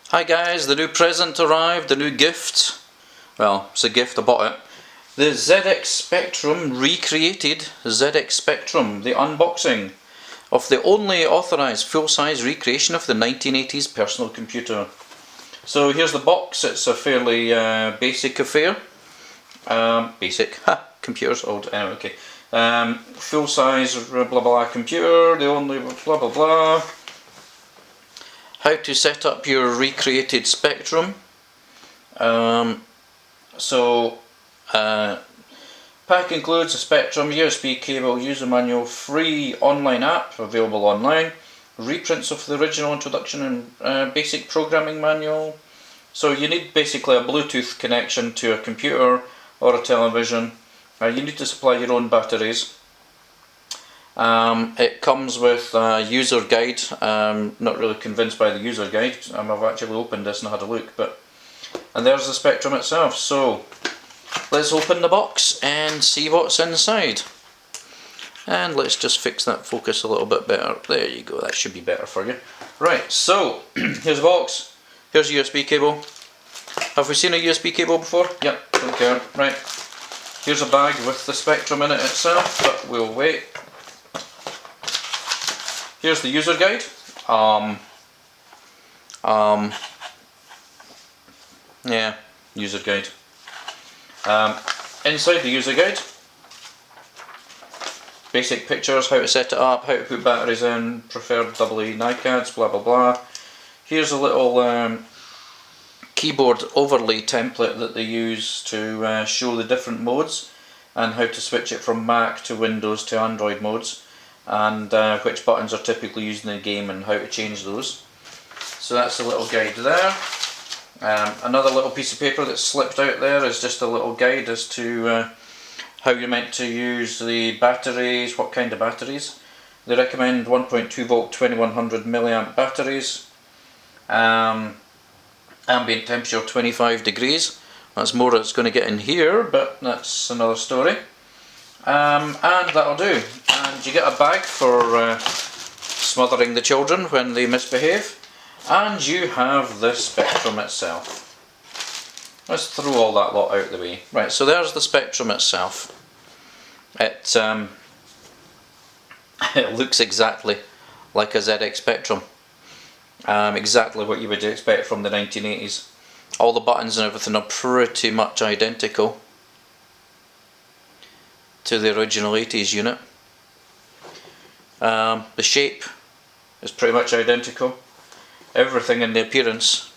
Hi guys, the new present arrived, the new gift. Well, it's a gift, I bought it. The ZX Spectrum recreated ZX Spectrum, the unboxing of the only authorised full-size recreation of the 1980s personal computer. So here's the box. It's a fairly basic affair. Computers old, anyway, okay. Full-size blah blah computer, the only blah blah blah. How to set up your recreated Spectrum. Pack includes a Spectrum, USB cable, user manual, free online app available online, reprints of the original introduction and basic programming manual. So you need basically a Bluetooth connection to a computer or a television. You need to supply your own batteries. It comes with a user guide. Not really convinced by the user guide. I've actually opened this and had a look, and there's the Spectrum itself. So let's open the box and see what's inside. And let's just fix that focus a little bit better. There you go, that should be better for you. Right, so here's the box. Here's a USB cable. Have we seen a USB cable before? Yep, don't care. Right, here's a bag with the Spectrum in it itself, but we'll wait. Here's the user guide. Yeah, user guide. Inside the user guide, basic pictures, how to set it up, how to put batteries in, preferred AA NICADs, blah blah blah. Here's a little keyboard overlay template that they use to show the different modes and how to switch it from Mac to Windows to Android modes, and which buttons are typically used in the game and how to change those. So that's a little guide there. Another little piece of paper that's slipped out there is just a little guide as to how you're meant to use the batteries, what kind of batteries. They recommend 1.2 volt 2100 milliamp batteries. Ambient temperature 25 degrees. That's more than it's going to get in here, but that's another story. And that'll do. And you get a bag for smothering the children when they misbehave. And you have the Spectrum itself. Let's throw all that lot out the way. Right, so there's the Spectrum itself. It looks exactly like a ZX Spectrum. Exactly what you would expect from the 1980s. All the buttons and everything are pretty much identical to the original 80s unit. The shape is pretty much identical. Everything in the appearance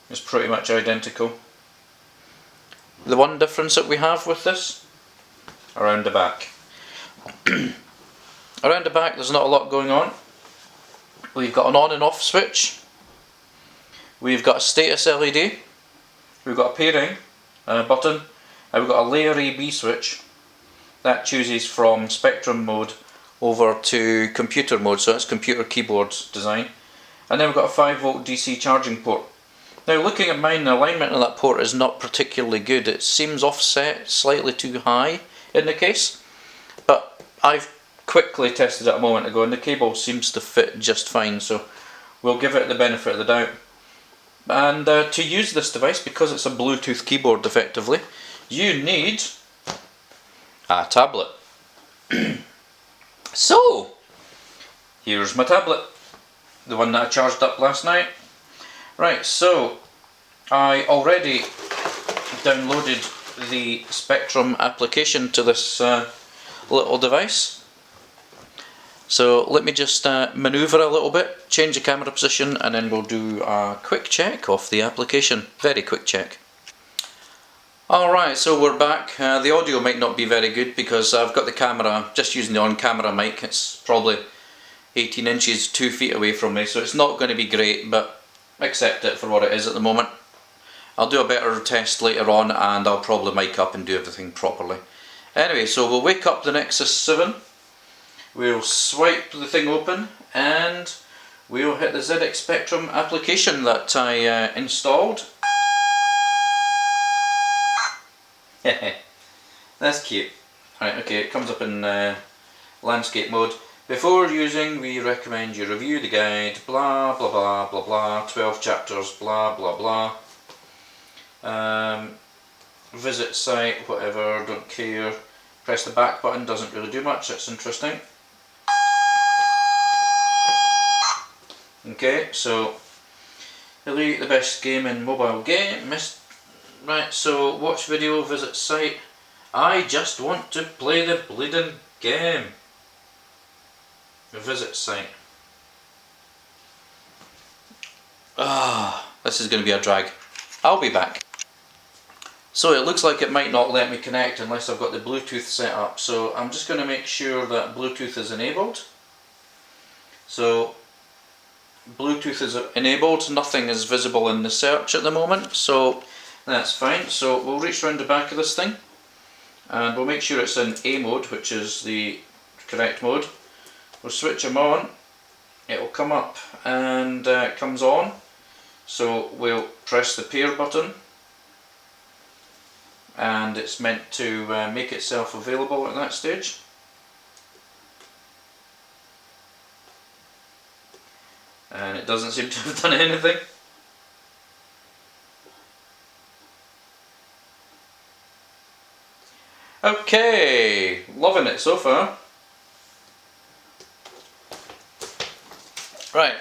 is pretty much identical. The one difference that we have with this, around the back. Around the back there's not a lot going on. We've got an on and off switch. We've got a status LED. We've got a pairing button. And we've got a layer AB switch. That chooses from Spectrum mode over to computer mode, so it's computer keyboard design. And then we've got a 5 volt DC charging port. Now looking at mine, the alignment of that port is not particularly good. It seems offset slightly too high in the case, but I've quickly tested it a moment ago and the cable seems to fit just fine, so we'll give it the benefit of the doubt. And to use this device, because it's a Bluetooth keyboard effectively, you need a tablet. So, here's my tablet, the one that I charged up last night. Right, so I already downloaded the Spectrum application to this little device. So let me just manoeuvre a little bit, change the camera position, and then we'll do a quick check of the application. Very quick check. Alright, so we're back. The audio might not be very good because I've got the camera, just using the on-camera mic. It's probably 18 inches, 2 feet away from me, so it's not going to be great, but accept it for what it is at the moment. I'll do a better test later on and I'll probably mic up and do everything properly. Anyway, so we'll wake up the Nexus 7, we'll swipe the thing open and we'll hit the ZX Spectrum application that I installed. That's cute. Right, okay, it comes up in landscape mode. Before using, we recommend you review the guide, blah blah blah blah blah, 12 chapters, blah blah blah. Visit site, whatever, don't care. Press the back button, doesn't really do much, it's interesting. Okay, so Elite, the best game in mobile game. Right, so watch video, visit site. I just want to play the bleeding game. Visit site. This is going to be a drag. I'll be back. So it looks like it might not let me connect unless I've got the Bluetooth set up. So I'm just going to make sure that Bluetooth is enabled. So Bluetooth is enabled, nothing is visible in the search at the moment, so that's fine. So we'll reach around the back of this thing and we'll make sure it's in A mode, which is the correct mode. We'll switch them on, it will come up and it comes on. So we'll press the pair button and it's meant to make itself available at that stage. And it doesn't seem to have done anything. Okay, loving it so far. Right,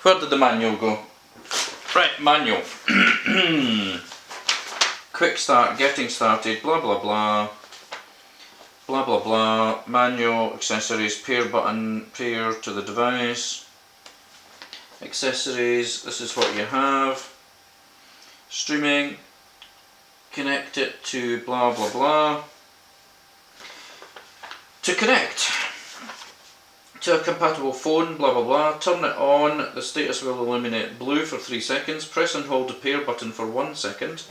where did the manual go? Right, manual. Quick start, getting started, blah blah blah. Blah blah blah. Manual, accessories, pair button, pair to the device. Accessories, this is what you have. Streaming, connect it to blah blah blah. To connect to a compatible phone, blah blah blah, turn it on, the status will illuminate blue for 3 seconds, press and hold the pair button for 1 second,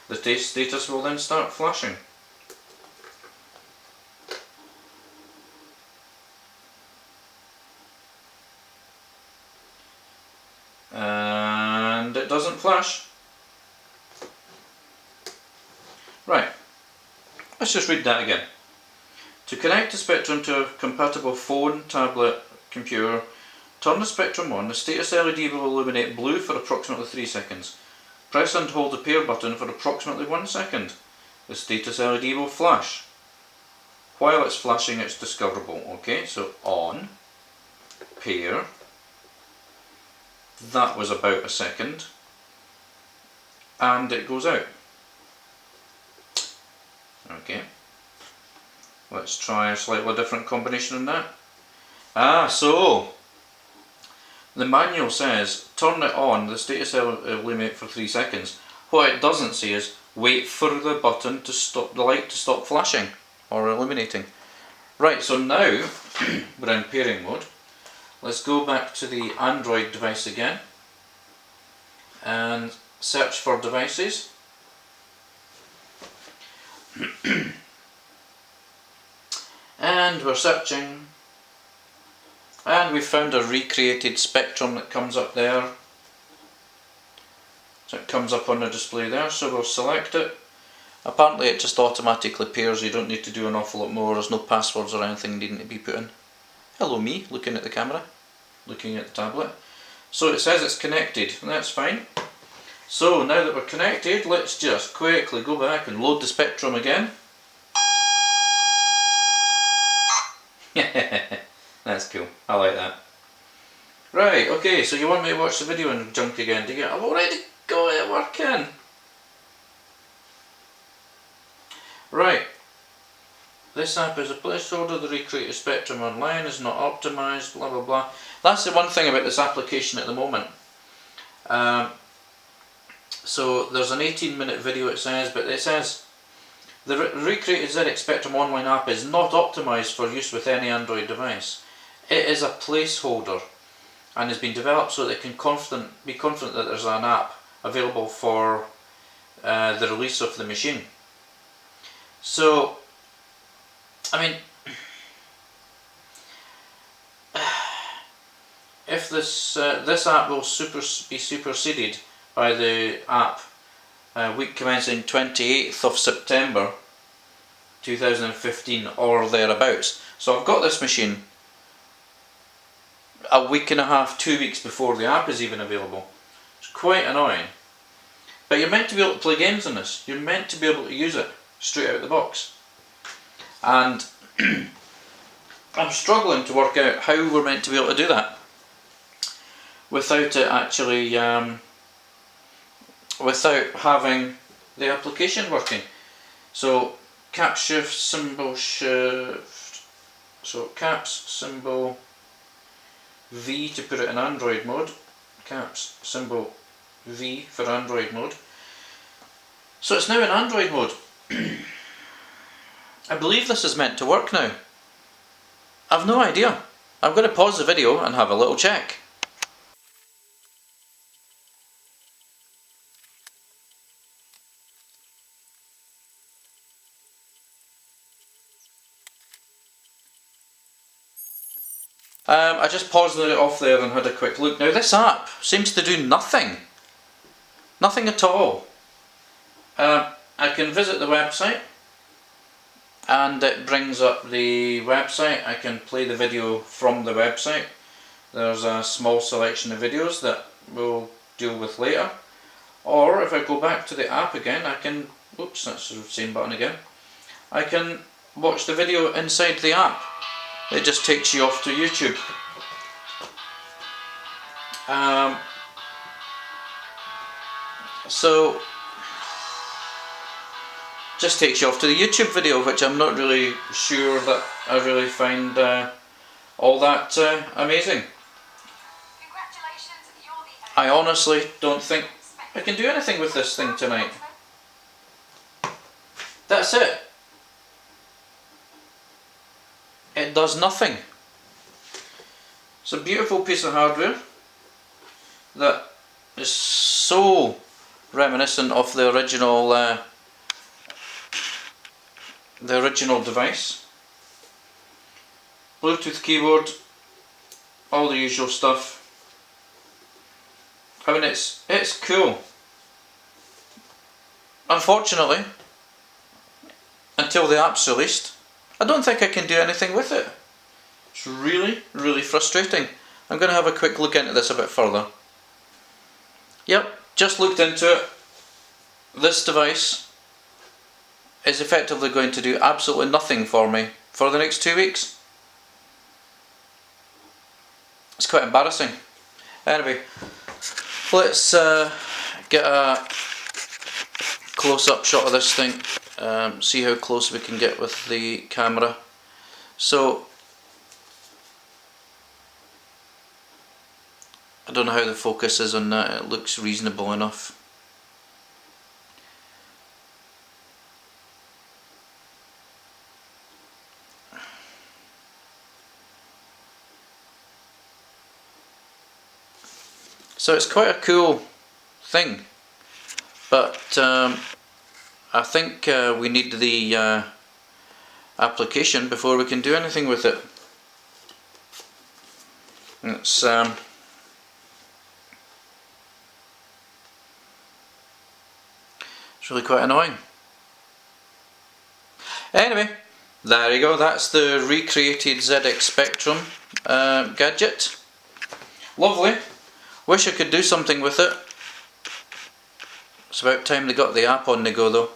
the status will then start flashing. And it doesn't flash. Right, let's just read that again. To connect the Spectrum to a compatible phone, tablet, computer, turn the Spectrum on, the status LED will illuminate blue for approximately 3 seconds. Press and hold the pair button for approximately 1 second. The status LED will flash. While it's flashing, it's discoverable. Okay, so on, pair. That was about a second, and it goes out. Okay, let's try a slightly different combination on that. So the manual says turn it on, the status will illuminate for 3 seconds. What it doesn't say is wait for the button to stop, the light to stop flashing or illuminating. Right, so now we're in pairing mode. Let's go back to the Android device again and search for devices. And we're searching and we found a recreated Spectrum that comes up there. So it comes up on the display there, so we'll select it. Apparently it just automatically pairs, you don't need to do an awful lot more, there's no passwords or anything needing to be put in. Hello me, looking at the camera, looking at the tablet. So it says it's connected, and that's fine. So now that we're connected, let's just quickly go back and load the Spectrum again. That's cool, I like that. Right, okay, so you want me to watch the video and junk again, do you? I've already got it working. Right. This app is a placeholder, the recreated Spectrum Online is not optimised, blah blah blah. That's the one thing about this application at the moment. So there's an 18-minute video it says, but it says the recreated ZX Spectrum Online app is not optimised for use with any Android device. It is a placeholder and has been developed so that it can be confident that there's an app available for the release of the machine. So I mean, if this app will be superseded by the app week commencing 28th of September 2015 or thereabouts. So I've got this machine a week and a half, 2 weeks before the app is even available. It's quite annoying. But you're meant to be able to play games on this. You're meant to be able to use it straight out of the box. And I'm struggling to work out how we're meant to be able to do that without it actually, without having the application working. So caps shift, symbol shift, so caps, symbol, V to put it in Android mode, caps, symbol, V for Android mode. So it's now in Android mode. I believe this is meant to work now. I've no idea. I'm going to pause the video and have a little check. I just paused it off there and had a quick look. Now this app seems to do nothing. Nothing at all. I can visit the website and it brings up the website. I can play the video from the website. There's a small selection of videos that we'll deal with later. Or if I go back to the app again, I can, oops, that's the same button again. I can watch the video inside the app. It just takes you off to YouTube. So just takes you off to the YouTube video, which I'm not really sure that I really find all that amazing. I honestly don't think I can do anything with this thing tonight. That's it. It does nothing. It's a beautiful piece of hardware that is so reminiscent of the original device. Bluetooth keyboard, all the usual stuff. I mean, it's cool. Unfortunately, until the app's released, I don't think I can do anything with it. It's really, really frustrating. I'm going to have a quick look into this a bit further. Yep, just looked into it. This device is effectively going to do absolutely nothing for me for the next 2 weeks. It's quite embarrassing. Anyway, let's get a close-up shot of this thing. See how close we can get with the camera. So I don't know how the focus is on that. It looks reasonable enough. So it's quite a cool thing, but I think we need the application before we can do anything with it. It's really quite annoying. Anyway, there you go. That's the recreated ZX Spectrum gadget. Lovely. Wish I could do something with it. It's about time they got the app on the go though.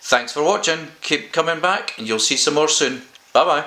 Thanks for watching. Keep coming back and you'll see some more soon. Bye bye.